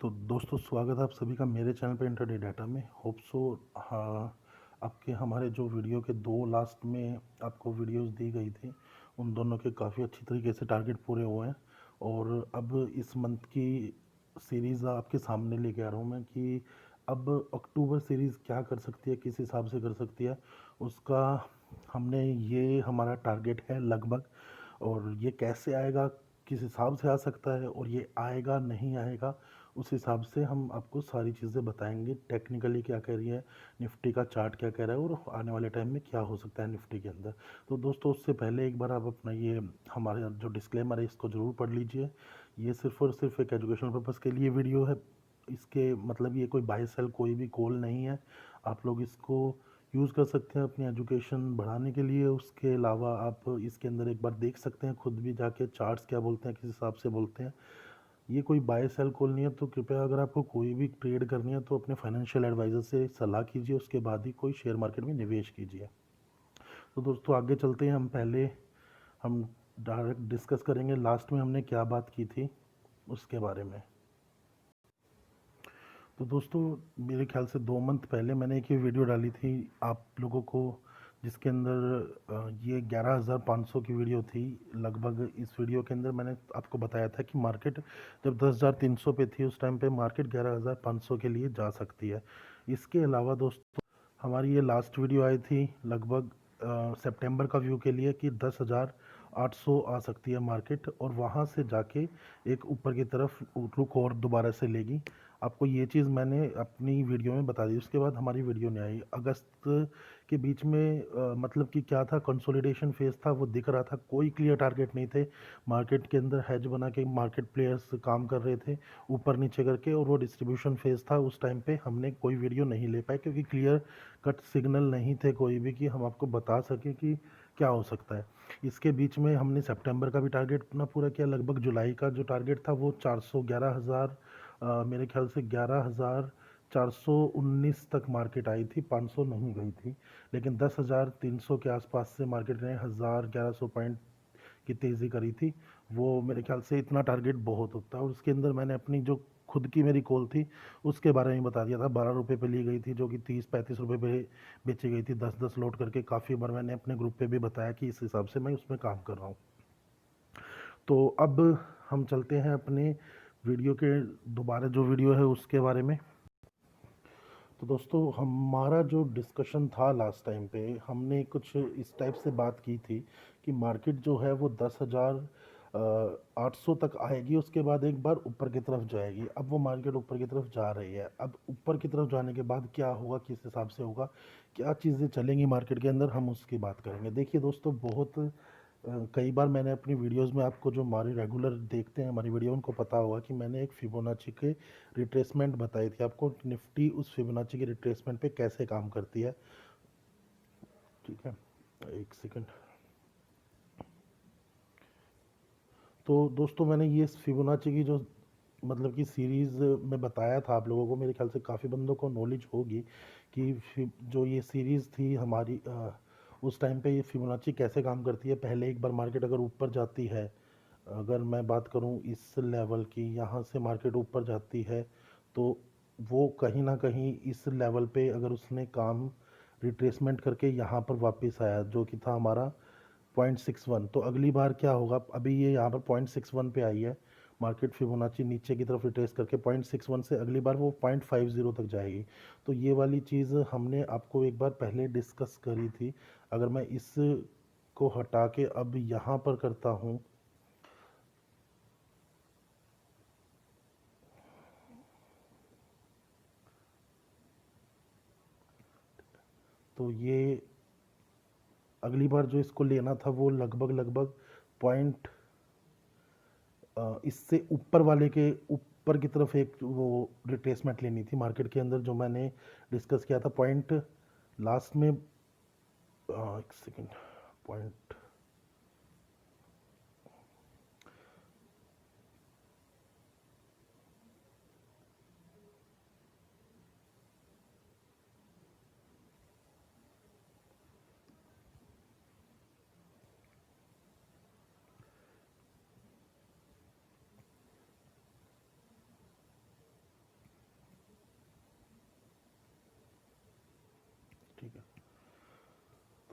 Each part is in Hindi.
तो दोस्तों स्वागत है आप सभी का मेरे चैनल पे इंटरडे डाटा में। होप सो हाँ, आपके हमारे जो वीडियो के दो लास्ट में आपको वीडियोस दी गई थी उन दोनों के काफ़ी अच्छी तरीके से टारगेट पूरे हुए हैं। और अब इस मंथ की सीरीज़ आपके सामने लेके आ रहा हूँ मैं कि अब अक्टूबर सीरीज़ क्या कर सकती है, किस हिसाब से कर सकती है उसका हमने ये हमारा टारगेट है लगभग। और ये कैसे आएगा, किस हिसाब से आ सकता है और ये आएगा नहीं आएगा, उस हिसाब से हम आपको सारी चीज़ें बताएंगे। टेक्निकली क्या कह रही है, निफ्टी का चार्ट क्या कह रहा है और आने वाले टाइम में क्या हो सकता है निफ्टी के अंदर। तो दोस्तों उससे पहले एक बार आप अपना ये हमारे जो डिस्क्लेमर है इसको ज़रूर पढ़ लीजिए। ये सिर्फ और सिर्फ एक एजुकेशनल पर्पज़ के लिए वीडियो है। इसके मतलब ये कोई बाय सेल कोई भी कॉल नहीं है। आप लोग इसको यूज़ कर सकते हैं अपनी एजुकेशन बढ़ाने के लिए। उसके अलावा आप इसके अंदर एक बार देख सकते हैं खुद भी जाके चार्ट्स क्या बोलते हैं, किस हिसाब से बोलते हैं। ये कोई बाय सेल कॉल नहीं है, तो कृपया अगर आपको कोई भी ट्रेड करनी है तो अपने फाइनेंशियल एडवाइज़र से सलाह कीजिए, उसके बाद ही कोई शेयर मार्केट में निवेश कीजिए। तो दोस्तों आगे चलते हैं। हम डायरेक्ट डिस्कस करेंगे लास्ट में हमने क्या बात की थी उसके बारे में। तो दोस्तों मेरे ख्याल से 2 मंथ पहले मैंने एक ये वीडियो डाली थी आप लोगों को, जिसके अंदर ये 11,500 की वीडियो थी लगभग। इस वीडियो के अंदर मैंने आपको बताया था कि मार्केट जब 10,300 पे थी उस टाइम पे मार्केट 11,500 के लिए जा सकती है। इसके अलावा दोस्तों हमारी ये लास्ट वीडियो आई थी लगभग सितंबर का व्यू के लिए कि 10,800 आ सकती है मार्केट और वहाँ से जाके एक ऊपर की तरफ रुख और दोबारा से लेगी। आपको ये चीज़ मैंने अपनी वीडियो में बता दी। उसके बाद हमारी वीडियो नहीं आई अगस्त के बीच में। मतलब कि क्या था, कंसोलिडेशन फेज था, वो दिख रहा था, कोई क्लियर टारगेट नहीं थे। मार्केट के अंदर हेज बना के मार्केट प्लेयर्स काम कर रहे थे ऊपर नीचे करके, और वो डिस्ट्रीब्यूशन फेज था। उस टाइम पे हमने कोई वीडियो नहीं ले पाए क्योंकि क्लियर कट सिग्नल नहीं थे कोई भी कि हम आपको बता सकें कि क्या हो सकता है। इसके बीच में हमने सितंबर का भी टारगेट अपना पूरा किया। लगभग जुलाई का जो टारगेट था वो 411,000, मेरे ख्याल से 11,419 तक मार्केट आई थी, 500 नहीं गई थी। लेकिन 10,300 के आसपास से मार्केट ने 1,100-1,100 पॉइंट की तेज़ी करी थी। वो मेरे ख्याल से इतना टारगेट बहुत होता है। और उसके अंदर मैंने अपनी जो खुद की मेरी कॉल थी उसके बारे में बता दिया था। 12 रुपये पे ली गई थी जो कि 30-35 रुपये पे बेची गई थी 10-10 लोड करके। काफ़ी बार मैंने अपने ग्रुप पे भी बताया कि इस हिसाब से मैं उसमें काम कर रहा हूँ। तो अब हम चलते हैं अपने वीडियो के दोबारा जो वीडियो है उसके बारे में। तो दोस्तों हमारा जो डिस्कशन था लास्ट टाइम पे, हमने कुछ इस टाइप से बात की थी कि मार्केट जो है वो 10,800 तक आएगी, उसके बाद एक बार ऊपर की तरफ जाएगी। अब वो मार्केट ऊपर की तरफ जा रही है। अब ऊपर की तरफ जाने के बाद क्या होगा, किस हिसाब से होगा, क्या चीज़ें चलेंगी मार्केट के अंदर, हम उसकी बात करेंगे। देखिए दोस्तों, बहुत कई बार मैंने अपनी वीडियोस में, आपको जो हमारे रेगुलर देखते हैं हमारी वीडियो उनको पता होगा कि मैंने एक फिबोनाची के रिट्रेसमेंट बताई थी आपको। निफ्टी उस फिबोनाची के रिट्रेसमेंट पे कैसे काम करती है। ठीक है, एक सेकंड। तो दोस्तों मैंने ये फिबोनाची की जो मतलब कि सीरीज़ में बताया था आप लोगों को, मेरे ख्याल से काफ़ी बंदों को नॉलेज होगी कि जो ये सीरीज़ थी हमारी, उस टाइम पे ये फिबोनाची कैसे काम करती है। पहले एक बार मार्केट अगर ऊपर जाती है, अगर मैं बात करूं इस लेवल की, यहाँ से मार्केट ऊपर जाती है तो वो कहीं ना कहीं इस लेवल पे अगर उसने काम रिट्रेसमेंट करके यहाँ पर वापस आया जो कि था हमारा 0.61, तो अगली बार क्या होगा। अभी ये यहाँ पर 0.61 पे आई है मार्केट, फिबोनाची नीचे की तरफ रिट्रेस करके 0.61 से अगली बार वो 0.50 तक जाएगी। तो ये वाली चीज़ हमने आपको एक बार पहले डिस्कस करी थी। अगर मैं इस को हटा के अब यहाँ पर करता हूँ तो ये अगली बार जो इसको लेना था वो लगभग लगभग पॉइंट, इससे ऊपर वाले के ऊपर की तरफ एक वो रिट्रेसमेंट लेनी थी मार्केट के अंदर, जो मैंने डिस्कस किया था पॉइंट लास्ट में। एक सेकेंड, पॉइंट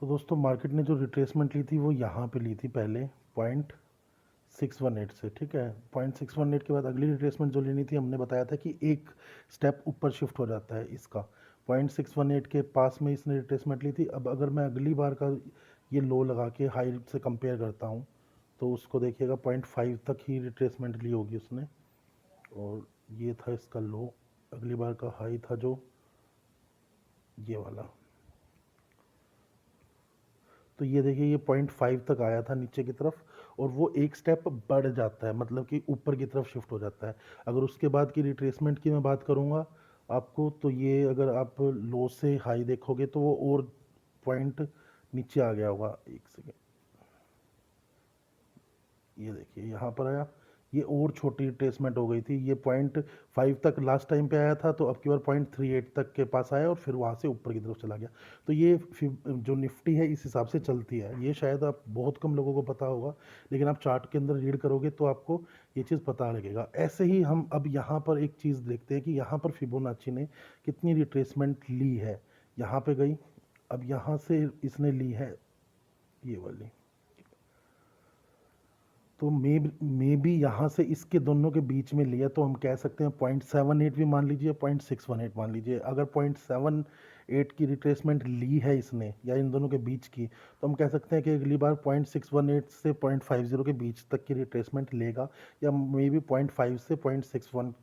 तो दोस्तों मार्केट ने जो रिट्रेसमेंट ली थी वो यहाँ पे ली थी पहले 0.618 से, ठीक है। 0.618 के बाद अगली रिट्रेसमेंट जो लेनी थी हमने बताया था कि एक स्टेप ऊपर शिफ्ट हो जाता है इसका। 0.618 के पास में इसने रिट्रेसमेंट ली थी। अब अगर मैं अगली बार का ये लो लगा के हाई से कंपेयर करता हूँ तो उसको देखिएगा 0.5 तक ही रिट्रेसमेंट ली होगी उसने, और ये था इसका लो। अगली बार का हाई था जो ये वाला, तो ये देखिए ये 0.5 तक आया था नीचे की तरफ, और वो एक स्टेप बढ़ जाता है, मतलब कि ऊपर की तरफ शिफ्ट हो जाता है। अगर उसके बाद की रिट्रेसमेंट की मैं बात करूँगा आपको, तो ये अगर आप लो से हाई देखोगे तो वो और पॉइंट नीचे आ गया होगा। एक सेकेंड, ये देखिए यहाँ पर आया, ये और छोटी रिट्रेसमेंट हो गई थी। ये 0.5 तक लास्ट टाइम पे आया था, तो अब की बार 0.38 तक के पास आया और फिर वहाँ से ऊपर की तरफ चला गया। तो ये जो निफ्टी है इस हिसाब से चलती है। ये शायद आप बहुत कम लोगों को पता होगा, लेकिन आप चार्ट के अंदर रीड करोगे तो आपको ये चीज़ पता लगेगा। ऐसे ही हम अब यहाँ पर एक चीज़ देखते हैं कि यहाँ पर फिबोनाची ने कितनी रिट्रेसमेंट ली है। यहाँ पे गई, अब यहाँ से इसने ली है ये वाली, तो मे बी यहाँ से इसके दोनों के बीच में लिया, तो हम कह सकते हैं 0.78 भी मान लीजिए, 0.618 मान लीजिए। अगर 0.78 की रिट्रेसमेंट ली है इसने या इन दोनों के बीच की, तो हम कह सकते हैं कि अगली बार 0.618 से 0.50 के बीच तक की रिट्रेसमेंट लेगा, या मे बी 0.5 से 0.61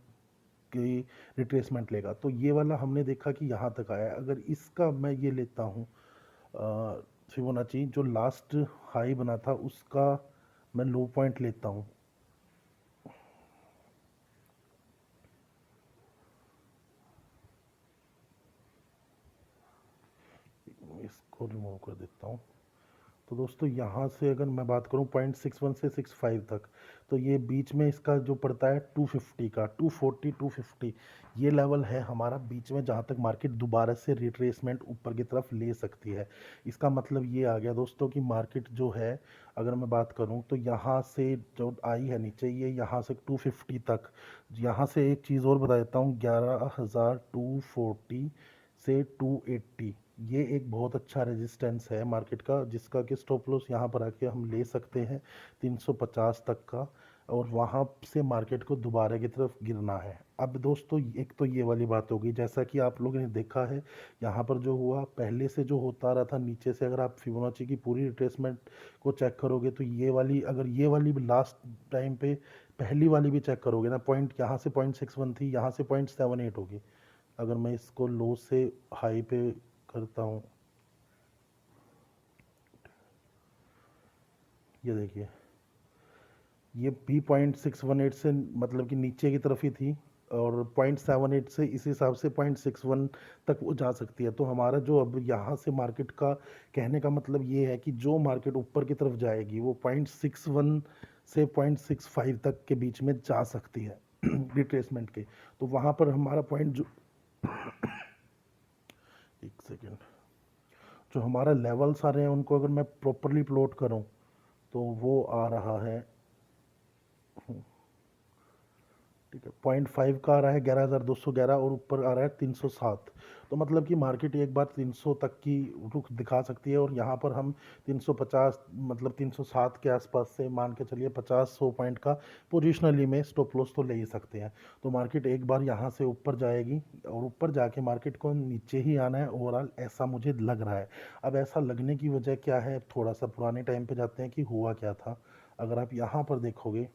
की रिट्रेसमेंट लेगा। तो ये वाला हमने देखा कि यहाँ तक आया है। अगर इसका मैं ये लेता हूँ फिबोनाची, जो लास्ट हाई बना था उसका मैं लो पॉइंट लेता हूँ, इसको रिमूव कर देता हूँ। तो दोस्तों यहाँ से अगर मैं बात करूँ 0.61 से 65 तक, तो ये बीच में इसका जो पड़ता है 250 का, 240 250, ये लेवल है हमारा बीच में, जहाँ तक मार्केट दोबारा से रिट्रेसमेंट ऊपर की तरफ ले सकती है। इसका मतलब ये आ गया दोस्तों कि मार्केट जो है, अगर मैं बात करूँ तो यहाँ से जो आई है नीचे, ये यहाँ से 250 तक। यहाँ से एक चीज़ और बता देता हूँ, 11,240 से 280, ये एक बहुत अच्छा रेजिस्टेंस है मार्केट का, जिसका कि स्टॉप लॉस यहाँ पर आके हम ले सकते हैं 350 तक का, और वहाँ से मार्केट को दोबारा की तरफ गिरना है। अब दोस्तों एक तो ये वाली बात होगी, जैसा कि आप लोगों ने देखा है यहाँ पर जो हुआ, पहले से जो होता रहा था नीचे से, अगर आप फिबोनाची की पूरी रिट्रेसमेंट को चेक करोगे तो ये वाली, अगर ये वाली भी लास्ट टाइम पे पहली वाली भी चेक करोगे ना, पॉइंट यहाँ से 0.61 थी, यहाँ से 0.78 होगी। अगर मैं इसको लो से हाई पे करता हूँ, ये देखिए ये भी 0.618 से मतलब कि नीचे की तरफ ही थी, और 0.78 से इस हिसाब से 0.61 तक वो जा सकती है। तो हमारा जो अब यहाँ से मार्केट का कहने का मतलब ये है कि जो मार्केट ऊपर की तरफ जाएगी वो 0.61 से 0.65 तक के बीच में जा सकती है रिट्रेसमेंट के। तो वहाँ पर हमारा पॉइंट जो एक सेकेंड, जो हमारा लेवल्स आ रहे हैं उनको अगर मैं प्रॉपरली प्लॉट करूं तो वो आ रहा है, ठीक है, 0.5 का आ रहा है 11,211, और ऊपर आ रहा है 307। तो मतलब कि मार्केट एक बार 300 तक की रुख दिखा सकती है, और यहाँ पर हम 350 मतलब 307 के आसपास से मान के चलिए 50-100 पॉइंट का पोजिशनली में स्टॉप लॉस तो ले ही सकते हैं। तो मार्केट एक बार यहाँ से ऊपर जाएगी, और ऊपर जाके मार्केट को नीचे ही आना है ओवरऑल, ऐसा मुझे लग रहा है। अब ऐसा लगने की वजह क्या है, थोड़ा सा पुराने टाइम पे जाते हैं कि हुआ क्या था। अगर आप यहाँ पर देखोगे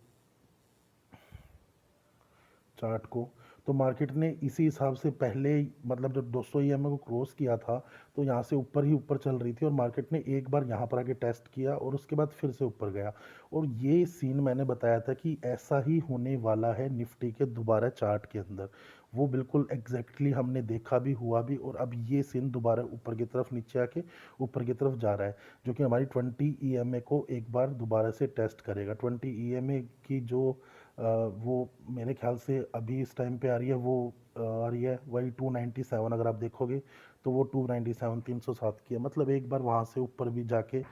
चार्ट को, तो मार्केट ने इसी हिसाब से पहले, मतलब जब 200 ईएमए को क्रॉस किया था, तो यहाँ से ऊपर ही ऊपर चल रही थी, और मार्केट ने एक बार यहाँ पर आके टेस्ट किया और उसके बाद फिर से ऊपर गया। और ये सीन मैंने बताया था कि ऐसा ही होने वाला है निफ्टी के दोबारा चार्ट के अंदर। वो बिल्कुल एग्जैक्टली हमने देखा भी, हुआ भी, और अब ये सीन दोबारा ऊपर की तरफ नीचे आके ऊपर की तरफ जा रहा है, जो कि हमारी 20 ईएमए को एक बार दोबारा से टेस्ट करेगा। 20 ईएमए की जो वो मेरे ख्याल से अभी इस टाइम पे आ रही है, वो आ रही है वही 297। अगर आप देखोगे तो वो 297 307 की है, मतलब एक बार वहाँ से ऊपर भी जाके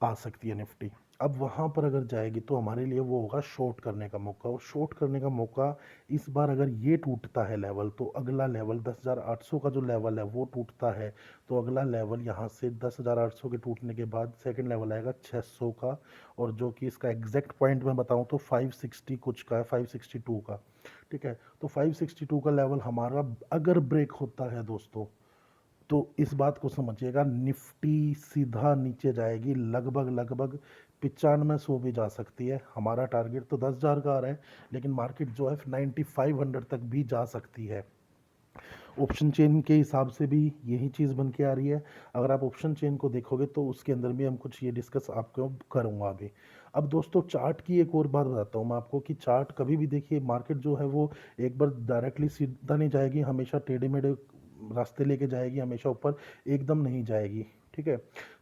आ सकती है निफ्टी। अब वहाँ पर अगर जाएगी तो हमारे लिए वो होगा शॉर्ट करने का मौका, और शॉर्ट करने का मौका इस बार अगर ये टूटता है लेवल, तो अगला लेवल 10,800 का जो लेवल है वो टूटता है, तो अगला लेवल यहाँ से 10,800 के टूटने के बाद सेकंड लेवल आएगा 600 का, और जो कि इसका एग्जैक्ट पॉइंट मैं बताऊँ तो 560 कुछ का है, 562 का। ठीक है, तो 562 का लेवल हमारा अगर ब्रेक होता है दोस्तों, तो इस बात को समझिएगा, निफ्टी सीधा नीचे जाएगी, लगभग लगभग 9500 भी जा सकती है। हमारा टारगेट तो 10,000 का आ रहा है, लेकिन मार्केट जो है 9500 तक भी जा सकती है। ऑप्शन चेन के हिसाब से भी यही चीज़ बन के आ रही है। अगर आप ऑप्शन चेन को देखोगे तो उसके अंदर भी हम कुछ ये डिस्कस आपको करूँगा अभी। अब दोस्तों चार्ट की एक और बात बताता हूँ मैं आपको, कि चार्ट कभी भी देखिए, मार्केट जो है वो एक बार डायरेक्टली सीधा नहीं जाएगी, हमेशा टेढ़े मेढ़े रास्ते लेके जाएगी, हमेशा ऊपर एकदम नहीं जाएगी। ठीक है,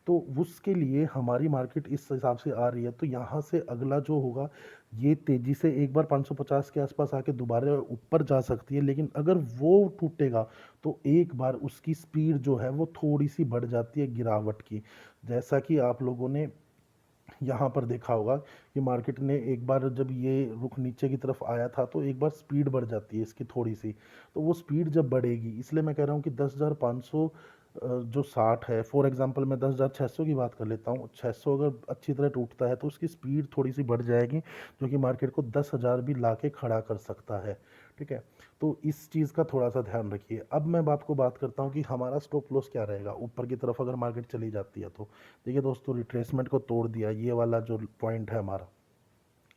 तो उसके लिए हमारी मार्केट इस हिसाब से आ रही है, तो यहाँ से अगला जो होगा, ये तेजी से एक बार 550 के आसपास आके दोबारा ऊपर जा सकती है, लेकिन अगर वो टूटेगा तो एक बार उसकी स्पीड जो है वो थोड़ी सी बढ़ जाती है गिरावट की। जैसा कि आप लोगों ने यहाँ पर देखा होगा कि मार्केट ने एक बार जब ये रुख नीचे की तरफ आया था, तो एक बार स्पीड बढ़ जाती है इसकी थोड़ी सी, तो वो स्पीड जब बढ़ेगी, इसलिए मैं कह रहा हूँ कि 10,500 जो 60 है, फॉर एग्जांपल मैं 10,600 की बात कर लेता हूँ, 600 अगर अच्छी तरह टूटता है तो उसकी स्पीड थोड़ी सी बढ़ जाएगी, जो कि मार्केट को 10,000 भी ला के खड़ा कर सकता है। ठीक है, तो इस चीज़ का थोड़ा सा ध्यान रखिए। अब मैं आपको बात करता हूँ कि हमारा स्टॉप लॉस क्या रहेगा ऊपर की तरफ अगर मार्केट चली जाती है तो। देखिए दोस्तों, रिट्रेसमेंट को तोड़ दिया, ये वाला जो पॉइंट है हमारा,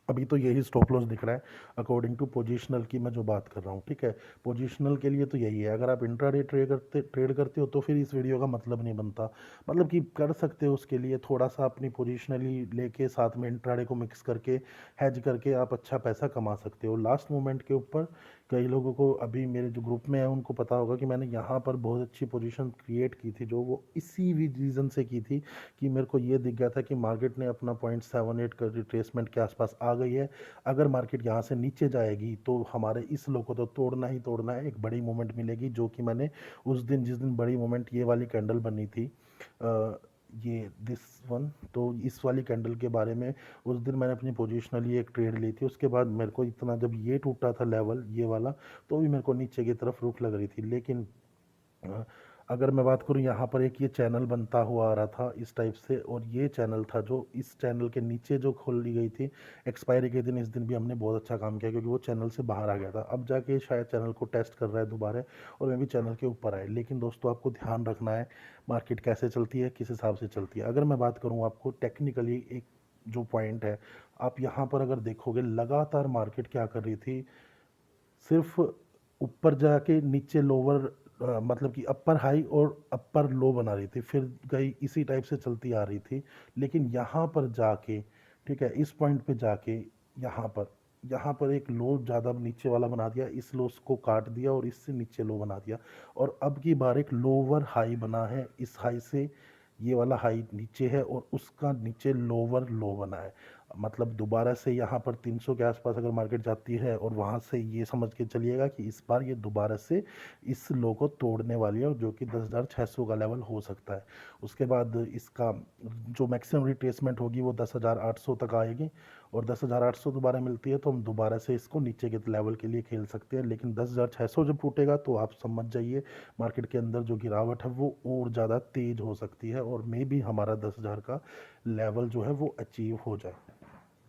अभी तो यही स्टॉप लॉस दिख रहा है अकॉर्डिंग टू पोजीशनल की मैं जो बात कर रहा हूँ। ठीक है, पोजीशनल के लिए तो यही है। अगर आप इंट्राडे ट्रेड करते हो तो फिर इस वीडियो का मतलब नहीं बनता, मतलब कि कर सकते हो, उसके लिए थोड़ा सा अपनी पोजीशनली लेके साथ में इंट्राडे को मिक्स करके हैज करके आप अच्छा पैसा कमा सकते हो लास्ट मोमेंट के ऊपर। कई लोगों को अभी मेरे जो ग्रुप में है उनको पता होगा कि मैंने यहाँ पर बहुत अच्छी पोजीशन क्रिएट की थी, जो वो इसी भी रीज़न से की थी कि मेरे को ये दिख गया था कि मार्केट ने अपना 0.78 का रिट्रेसमेंट के आसपास आ गई है। अगर मार्केट यहाँ से नीचे जाएगी तो हमारे इस लो को तो तोड़ना ही तोड़ना है, एक बड़ी मूवमेंट मिलेगी, जो कि मैंने उस दिन, जिस दिन बड़ी मूवमेंट ये वाली कैंडल बनी थी, ये दिस वन, तो इस वाली कैंडल के बारे में उस दिन मैंने अपनी पोजिशनली एक ट्रेड ली थी। उसके बाद मेरे को इतना, जब ये टूटा था लेवल ये वाला, तो भी मेरे को नीचे की तरफ रुख लग रही थी, लेकिन अ, अगर मैं बात करूँ, यहाँ पर एक ये चैनल बनता हुआ आ रहा था इस टाइप से, और ये चैनल था जो इस चैनल के नीचे जो खोल ली गई थी एक्सपायरी के दिन। इस दिन भी हमने बहुत अच्छा काम किया क्योंकि वो चैनल से बाहर आ गया था। अब जाके शायद चैनल को टेस्ट कर रहा है दोबारा, और मैं भी चैनल के ऊपर आए। लेकिन दोस्तों, आपको ध्यान रखना है मार्केट कैसे चलती है, किस हिसाब से चलती है। अगर मैं बात करूँ आपको टेक्निकली, एक जो पॉइंट है, आप यहाँ पर अगर देखोगे लगातार मार्केट क्या कर रही थी, सिर्फ ऊपर जाके नीचे लोअर, मतलब कि अपर हाई और अपर लो बना रही थी, फिर गई इसी टाइप से चलती आ रही थी। लेकिन यहाँ पर जाके, ठीक है, इस पॉइंट पे जाके यहाँ पर एक लो ज़्यादा नीचे वाला बना दिया, इस लो को काट दिया और इससे नीचे लो बना दिया, और अब की बार एक लोअर हाई बना है। इस हाई से ये वाला हाई नीचे है और उसका नीचे लोअर लो बना है। मतलब दोबारा से यहाँ पर 300 के आसपास अगर मार्केट जाती है, और वहाँ से ये समझ के चलिएगा कि इस बार ये दोबारा से इस लो को तोड़ने वाली है, जो कि 10,600 का लेवल हो सकता है। उसके बाद इसका जो मैक्सिमम रिट्रेसमेंट होगी वो 10,800 तक आएगी, और 10,800 दोबारा मिलती है तो हम दोबारा से इसको नीचे के लेवल के लिए खेल सकते हैं। लेकिन 10,600 जब टूटेगा तो आप समझ जाइए मार्केट के अंदर जो गिरावट है वो और ज़्यादा तेज हो सकती है, और मे भी हमारा 10,000 का लेवल जो है वो अचीव हो जाए।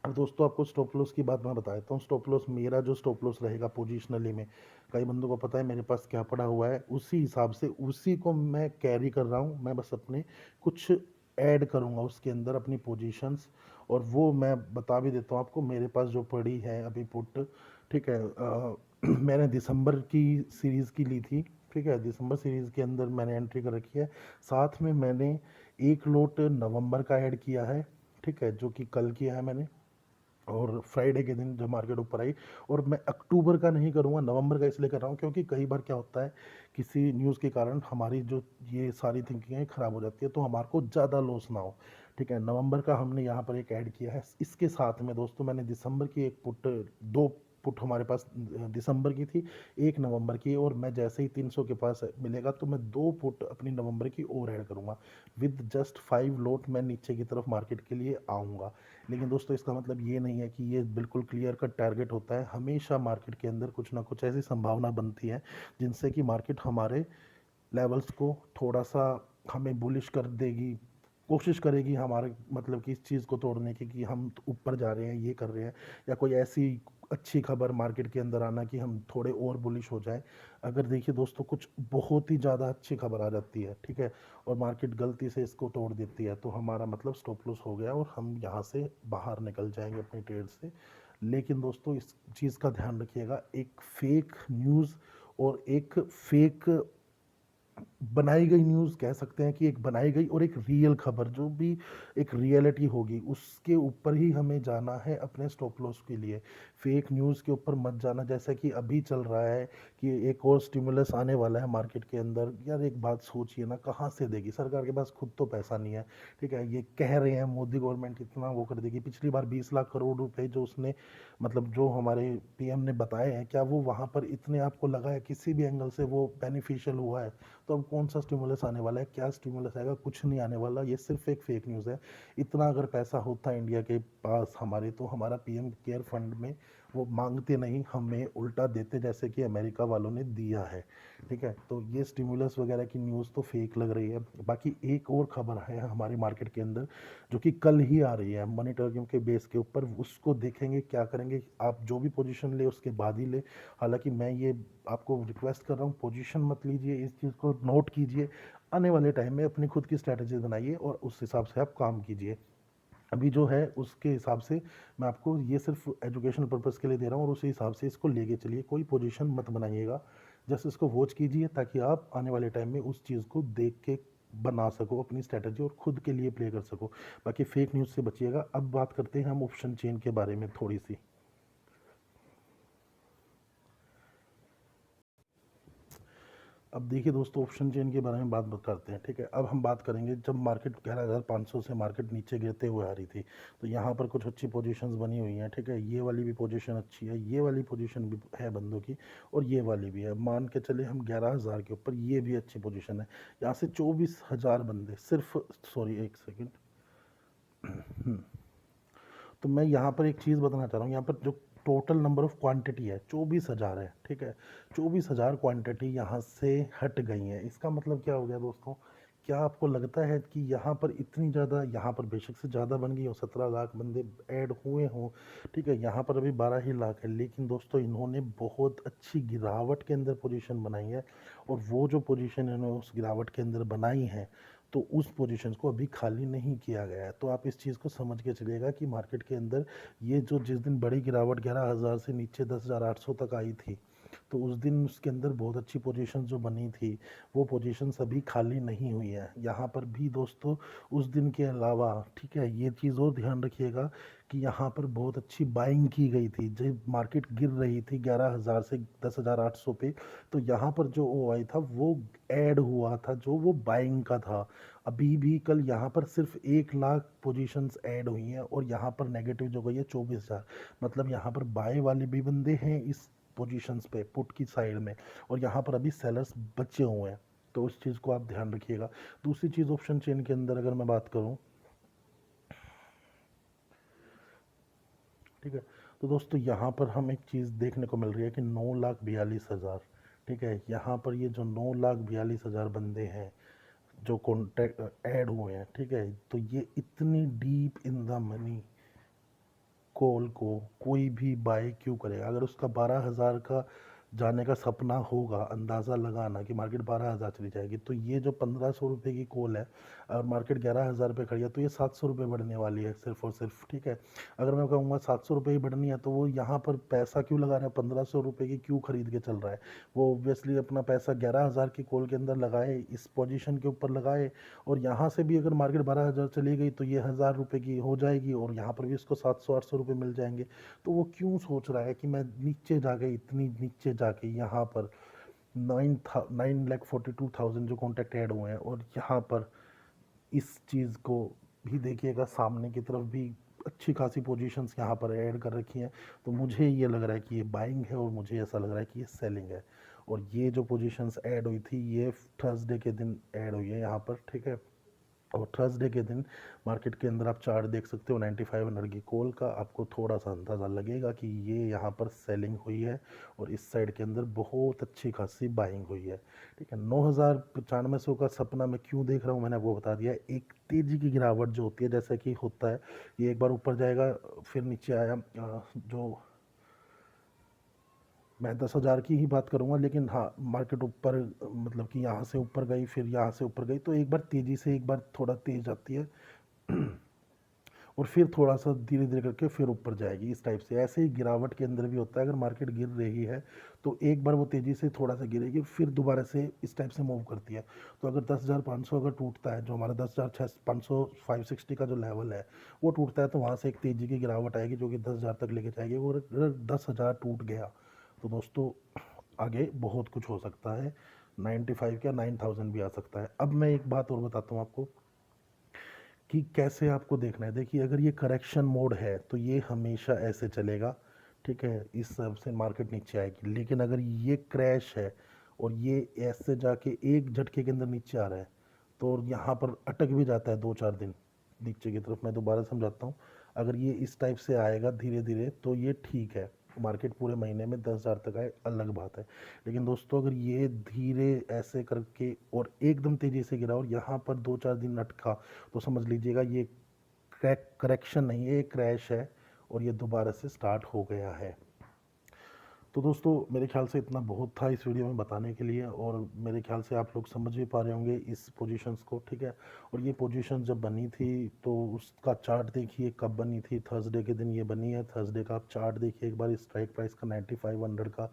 अब दोस्तों, आपको स्टॉप लॉस की बात मैं बता देता हूँ। स्टॉप लॉस, मेरा जो स्टॉप लॉस रहेगा पोजिशनली में, कई बंदों को पता है मेरे पास क्या पड़ा हुआ है, उसी हिसाब से उसी को मैं कैरी कर रहा हूँ। मैं बस अपने कुछ ऐड करूँगा उसके अंदर अपनी पोजीशंस, और वो मैं बता भी देता हूँ आपको। मेरे पास जो पड़ी है अभी पुट, ठीक है, मैंने दिसंबर की सीरीज़ की ली थी। ठीक है, दिसंबर सीरीज़ के अंदर मैंने एंट्री कर रखी है। साथ में मैंने एक लोट नवंबर का ऐड किया है, ठीक है, जो कि कल किया है मैंने, और फ्राइडे के दिन जब मार्केट ऊपर आई। और मैं अक्टूबर का नहीं करूँगा, नवंबर का इसलिए कर रहा हूँ क्योंकि कई बार क्या होता है, किसी न्यूज़ के कारण हमारी जो ये सारी थिंकिंग है ख़राब हो जाती है, तो हमारे को ज़्यादा लॉस ना हो। ठीक है, नवंबर का हमने यहाँ पर एक ऐड किया है। इसके साथ में दोस्तों, मैंने दिसंबर की एक पुट, दो पुट हमारे पास दिसंबर की थी, एक नवंबर की, और मैं जैसे ही 300 के पास मिलेगा तो मैं दो पुट अपनी नवंबर की और ऐड करूँगा। विद जस्ट 5 लोट मैं नीचे की तरफ मार्केट के लिए आऊँगा। लेकिन दोस्तों इसका मतलब ये नहीं है कि ये बिल्कुल क्लियर कट टारगेट होता है। हमेशा मार्केट के अंदर कुछ ना कुछ ऐसी संभावना बनती है जिनसे कि मार्केट हमारे लेवल्स को थोड़ा सा हमें बुलिश कर देगी, कोशिश करेगी हमारे मतलब कि इस चीज़ को तोड़ने की कि हम ऊपर जा रहे हैं, ये कर रहे हैं, या कोई ऐसी अच्छी खबर मार्केट के अंदर आना कि हम थोड़े और बुलिश हो जाएं। अगर देखिए दोस्तों कुछ बहुत ही ज़्यादा अच्छी खबर आ जाती है, ठीक है, और मार्केट गलती से इसको तोड़ देती है, तो हमारा मतलब स्टॉप लॉस हो गया और हम यहाँ से बाहर निकल जाएंगे अपनी ट्रेड से। लेकिन दोस्तों इस चीज़ का ध्यान रखिएगा, एक फेक न्यूज़ और एक फेक बनाई गई न्यूज़ कह सकते हैं कि एक बनाई गई और एक रियल खबर जो भी एक रियलिटी होगी उसके ऊपर ही हमें जाना है अपने स्टॉप लॉस के लिए। फेक न्यूज़ के ऊपर मत जाना। जैसा कि अभी चल रहा है कि एक और स्टिमुलस आने वाला है मार्केट के अंदर, यार एक बात सोचिए ना, कहाँ से देगी सरकार? के पास खुद तो पैसा नहीं है, ठीक है, ये कह रहे हैं मोदी गवर्नमेंट इतना वो कर देगी। पिछली बार 20 लाख करोड़ रुपए जो उसने मतलब जो हमारे पीएम ने बताए हैं, क्या वो वहाँ पर इतने आपको लगा है किसी भी एंगल से वो बेनिफिशियल हुआ है? तो अब कौन सा स्टिमुलस आने वाला है? क्या स्टिमुलस आएगा? कुछ नहीं आने वाला, ये सिर्फ एक फेक न्यूज़ है। इतना अगर पैसा होता इंडिया के पास हमारे, तो हमारा पीएम केयर फंड में वो मांगते नहीं, हमें उल्टा देते जैसे कि अमेरिका वालों ने दिया है, ठीक है। तो ये स्टिमुलस वगैरह की न्यूज़ तो फेक लग रही है। बाकी एक और खबर है हमारे मार्केट के अंदर जो कि कल ही आ रही है मॉनिटरिंग के बेस के ऊपर, उसको देखेंगे क्या करेंगे। आप जो भी पोजीशन ले उसके बाद ही ले। हालांकि मैं ये आपको रिक्वेस्ट कर रहा हूँ, पोजीशन मत लीजिए, इस चीज़ को नोट कीजिए, आने वाले टाइम में अपनी खुद की स्ट्रैटेजी बनाइए और उस हिसाब से आप काम कीजिए। अभी जो है उसके हिसाब से मैं आपको ये सिर्फ एजुकेशनल पर्पज़ के लिए दे रहा हूँ और उसी हिसाब से इसको लेके चलिए, कोई पोजीशन मत बनाइएगा। जस्ट इसको वॉच कीजिए ताकि आप आने वाले टाइम में उस चीज़ को देख के बना सको अपनी स्ट्रैटेजी और खुद के लिए प्ले कर सको। बाकी फेक न्यूज़ से बचिएगा। अब बात करते हैं हम ऑप्शन चेन के बारे में थोड़ी सी। अब देखिए दोस्तों, ऑप्शन चेन के बारे में बात करते हैं, ठीक है। अब हम बात करेंगे जब मार्केट 11,500 से मार्केट नीचे गिरते हुए आ रही थी, तो यहाँ पर कुछ अच्छी पोजीशंस बनी हुई हैं, ठीक है। ये वाली भी पोजीशन अच्छी है, ये वाली पोजीशन भी है बंदों की, और ये वाली भी है। मान के चले हम 11,000 के ऊपर, ये भी अच्छी पोजीशन है। यहाँ से 24,000 बंदे सिर्फ, सॉरी एक सेकेंड, तो मैं यहाँ पर एक चीज़ बताना चाह रहा हूँ, यहाँ पर जो टोटल नंबर ऑफ क्वांटिटी है 24,000 है, ठीक है। 24,000 क्वांटिटी यहाँ से हट गई है। इसका मतलब क्या हो गया दोस्तों? क्या आपको लगता है कि यहाँ पर इतनी ज़्यादा, यहाँ पर बेशक से ज़्यादा बन गई हो, 17 लाख बंदे ऐड हुए हों, ठीक है, यहाँ पर अभी 12 ही लाख है, लेकिन दोस्तों इन्होंने बहुत अच्छी गिरावट के अंदर पोजीशन बनाई है। और वो जो पोजीशन इन्होंने उस गिरावट के अंदर बनाई है, तो उस पोजीशंस को अभी खाली नहीं किया गया है। तो आप इस चीज़ को समझ के चलिएगा कि मार्केट के अंदर ये जो जिस दिन बड़ी गिरावट 11,000 से नीचे 10,800 तक आई थी, तो उस दिन उसके अंदर बहुत अच्छी पोजीशन जो बनी थी, वो पोजीशंस अभी खाली नहीं हुई है। यहाँ पर भी दोस्तों उस दिन के अलावा, ठीक है, ये चीज़ और ध्यान रखिएगा कि यहाँ पर बहुत अच्छी बाइंग की गई थी जब मार्केट गिर रही थी 11,000 से 10,800 पे। तो यहाँ पर जो ओ आई था वो ऐड हुआ था, जो वो बाइंग का था। अभी भी कल यहाँ पर सिर्फ 1 लाख पोजीशंस ऐड हुई हैं और यहाँ पर नेगेटिव जो गई है 24,000। मतलब यहाँ पर बाय वाले भी बंदे हैं इस पोजीशंस पे पुट की साइड में, और यहाँ पर अभी सेलर्स बचे हुए हैं। तो उस चीज़ को आप ध्यान रखिएगा। दूसरी चीज़ ऑप्शन चेन के अंदर अगर मैं बात करूँ, ठीक है, तो दोस्तों यहाँ पर हम एक चीज़ देखने को मिल रही है कि 9,42,000, ठीक है, यहाँ पर ये जो 9,42,000 बंदे हैं जो कॉन्टैक्ट ऐड हुए हैं, ठीक है, तो ये इतनी deep in the money call को कोई भी बाय क्यों करेगा? अगर उसका 12,000 का जाने का सपना होगा, अंदाज़ा लगाना कि मार्केट 12,000 चली जाएगी, तो ये जो 1,500 रुपये की कॉल है और मार्केट 11,000 पे खड़ी है, तो ये 700 रुपये बढ़ने वाली है सिर्फ और सिर्फ, ठीक है। अगर मैं कहूँगा 700 रुपये ही बढ़नी है, तो वो यहाँ पर पैसा क्यों लगा रहा है? 1,500 रुपये की क्यों खरीद के चल रहा है? वो ऑब्वियसली अपना पैसा 11,000 की कॉल के अंदर लगाए, इस पोजीशन के ऊपर लगाए, और यहाँ से भी अगर मार्केट 12,000 चली गई तो ये 1,000 रुपये की हो जाएगी और यहाँ पर भी इसको 700-800 रुपये मिल जाएंगे। तो वो क्यों सोच रहा है कि मैं नीचे जाके, इतनी नीचे जाके यहाँ पर 9,42,000 जो कॉन्टैक्ट ऐड हुए हैं, और यहाँ पर इस चीज़ को भी देखिएगा, सामने की तरफ भी अच्छी खासी पोजीशंस यहाँ पर ऐड कर रखी हैं। तो मुझे ये लग रहा है कि ये बाइंग है और मुझे ऐसा लग रहा है कि ये सेलिंग है। और ये जो पोजीशंस ऐड हुई थी ये थर्सडे के दिन ऐड हुई है यहाँ पर, ठीक है। और थर्सडे के दिन मार्केट के अंदर आप चार्ट देख सकते हो 9500 की कॉल का, आपको थोड़ा सा अंदाज़ा लगेगा कि ये यहाँ पर सेलिंग हुई है और इस साइड के अंदर बहुत अच्छी खासी बाइंग हुई है। ठीक है, 9095 का सपना मैं क्यों देख रहा हूँ मैंने आपको बता दिया। एक तेज़ी की गिरावट जो होती है, जैसा कि होता है, ये एक बार ऊपर जाएगा फिर नीचे आया, जो मैं 10,000 की ही बात करूंगा, लेकिन हाँ मार्केट ऊपर, मतलब कि यहाँ से ऊपर गई फिर यहाँ से ऊपर गई, तो एक बार तेज़ी से एक बार थोड़ा तेज आती है और फिर थोड़ा सा धीरे धीरे करके फिर ऊपर जाएगी। इस टाइप से ऐसे ही गिरावट के अंदर भी होता है। अगर मार्केट गिर रही है तो एक बार वो तेज़ी से थोड़ा सा गिरेगी, फिर दोबारा से इस टाइप से मूव करती है। तो अगर 10,500 अगर टूटता है, जो हमारा 10,500 560 का जो लेवल है वो टूटता है, तो वहाँ से एक तेज़ी की गिरावट आएगी जो कि 10,000 तक लेके जाएगी। और अगर 10,000 टूट गया तो दोस्तों आगे बहुत कुछ हो सकता है, 95 क्या 9,000 भी आ सकता है। अब मैं एक बात और बताता हूँ आपको कि कैसे आपको देखना है। देखिए, अगर ये करेक्शन मोड है तो ये हमेशा ऐसे चलेगा, ठीक है, इस सब से मार्केट नीचे आएगी। लेकिन अगर ये क्रैश है और ये ऐसे जाके एक झटके के अंदर नीचे आ रहा है, तो यहाँ पर अटक भी जाता है 2-4 दिन नीचे की तरफ। मैं दोबारा समझाता हूँ, अगर ये इस टाइप से आएगा धीरे धीरे तो ये ठीक है, मार्केट पूरे महीने में 10,000 तक आए अलग बात है। लेकिन दोस्तों अगर ये धीरे ऐसे करके और एकदम तेज़ी से गिरा और यहाँ पर 2-4 दिन अटका, तो समझ लीजिएगा ये करेक्शन नहीं है, ये क्रैश है और ये दोबारा से स्टार्ट हो गया है। तो दोस्तों मेरे ख्याल से इतना बहुत था इस वीडियो में बताने के लिए, और मेरे ख्याल से आप लोग समझ भी पा रहे होंगे इस पोजीशंस को, ठीक है। और ये पोजीशन जब बनी थी तो उसका चार्ट देखिए कब बनी थी, थर्सडे के दिन ये बनी है। थर्सडे का आप चार्ट देखिए एक बार, स्ट्राइक प्राइस का 9500 का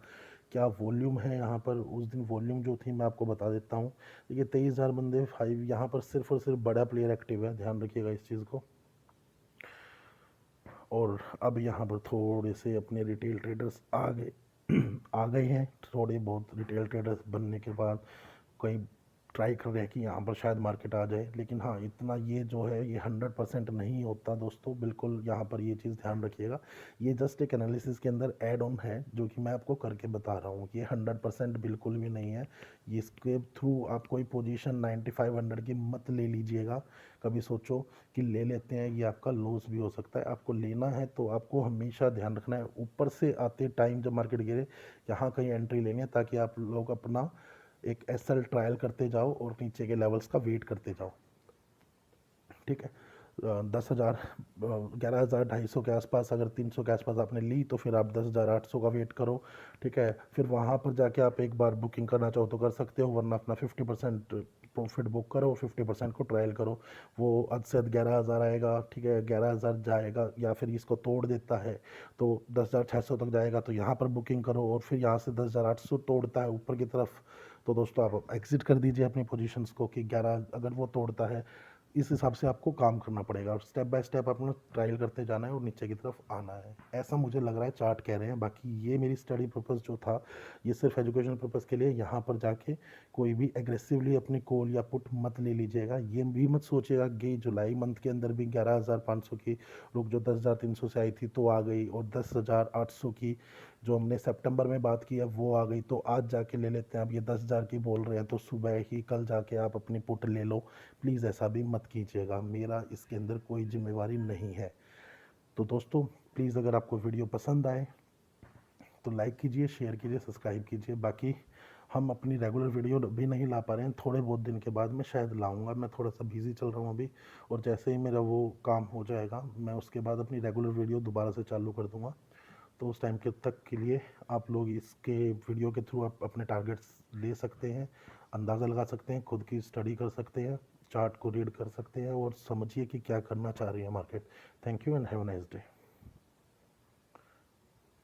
क्या वॉल्यूम है यहाँ पर। उस दिन वॉल्यूम जो थी मैं आपको बता देता हूँ। देखिए 23,000 बंदे 5 यहाँ पर सिर्फ और सिर्फ बड़ा प्लेयर एक्टिव है, ध्यान रखिएगा इस चीज़ को। और अब यहाँ पर थोड़े से अपने रिटेल ट्रेडर्स आ गए हैं। थोड़े बहुत रिटेल ट्रेडर्स बनने के बाद कई ट्राई कर रहे हैं कि यहाँ पर शायद मार्केट आ जाए, लेकिन हाँ इतना ये जो है ये 100% नहीं होता दोस्तों, बिल्कुल यहाँ पर ये चीज़ ध्यान रखिएगा। ये जस्ट एक एनालिसिस के अंदर ऐड ऑन है जो कि मैं आपको करके बता रहा हूँ, ये 100% बिल्कुल भी नहीं है। ये इसके थ्रू आप कोई पोजीशन 9500 की मत ले लीजिएगा। कभी सोचो कि ले लेते हैं, ये आपका लॉस भी हो सकता है। आपको लेना है तो आपको हमेशा ध्यान रखना है ऊपर से आते टाइम जब मार्केट गिरे यहाँ कहीं एंट्री लेनी है, ताकि आप लोग अपना एक एसएल ट्रायल करते जाओ और नीचे के लेवल्स का वेट करते जाओ, ठीक है। 10,000 11,000 250 के आसपास, अगर 300 के आसपास आपने ली तो फिर आप 10,800 का वेट करो, ठीक है। फिर वहाँ पर जाके आप एक बार बुकिंग करना चाहो तो कर सकते हो, वरना अपना 50% प्रॉफिट बुक करो, 50% को ट्रायल करो। वो हद से हद 11,000 आएगा, ठीक है, 11,000 जाएगा या फिर इसको तोड़ देता है तो 10,600 तक जाएगा, तो यहाँ पर बुकिंग करो। और फिर यहाँ से 10,800 तोड़ता है ऊपर की तरफ, तो दोस्तों आप एग्जिट कर दीजिए अपनी पोजीशंस को कि 11 अगर वो तोड़ता है। इस हिसाब से आपको काम करना पड़ेगा और स्टेप बाय स्टेप अपना ट्रायल करते जाना है और नीचे की तरफ आना है, ऐसा मुझे लग रहा है, चार्ट कह रहे हैं। बाकी ये मेरी स्टडी पर्पज़ जो था ये सिर्फ एजुकेशन पर्पज़ के लिए। यहाँ पर जाके कोई भी एग्रेसिवली अपनी कॉल या पुट मत ले लीजिएगा। ये भी मत सोचिएगा कि जुलाई मंथ के अंदर भी 11,500 की रुक जो 10,300 से आई थी तो आ गई, और 10,800 की जो हमने सितंबर में बात की है वो आ गई तो आज जाके ले लेते हैं। अब ये 10,000 की बोल रहे हैं तो सुबह ही कल जाके आप अपनी पुट ले लो, प्लीज़ ऐसा भी मत कीजिएगा, मेरा इसके अंदर कोई जिम्मेवारी नहीं है। तो दोस्तों प्लीज़ अगर आपको वीडियो पसंद आए तो लाइक कीजिए, शेयर कीजिए, सब्सक्राइब कीजिए। बाकी हम अपनी रेगुलर वीडियो भी नहीं ला पा रहे हैं, थोड़े बहुत दिन के बाद मैं शायद लाऊंगा, मैं थोड़ा सा बिजी चल रहा हूँ अभी, और जैसे ही मेरा वो काम हो जाएगा मैं उसके बाद अपनी रेगुलर वीडियो दोबारा से चालू कर दूँगा। तो उस टाइम के तक के लिए आप लोग इसके वीडियो के थ्रू आप अपने टारगेट्स ले सकते हैं, अंदाज़ा लगा सकते हैं, खुद की स्टडी कर सकते हैं, चार्ट को रीड कर सकते हैं और समझिए कि क्या करना चाह रही है market. Thank you and have a nice day.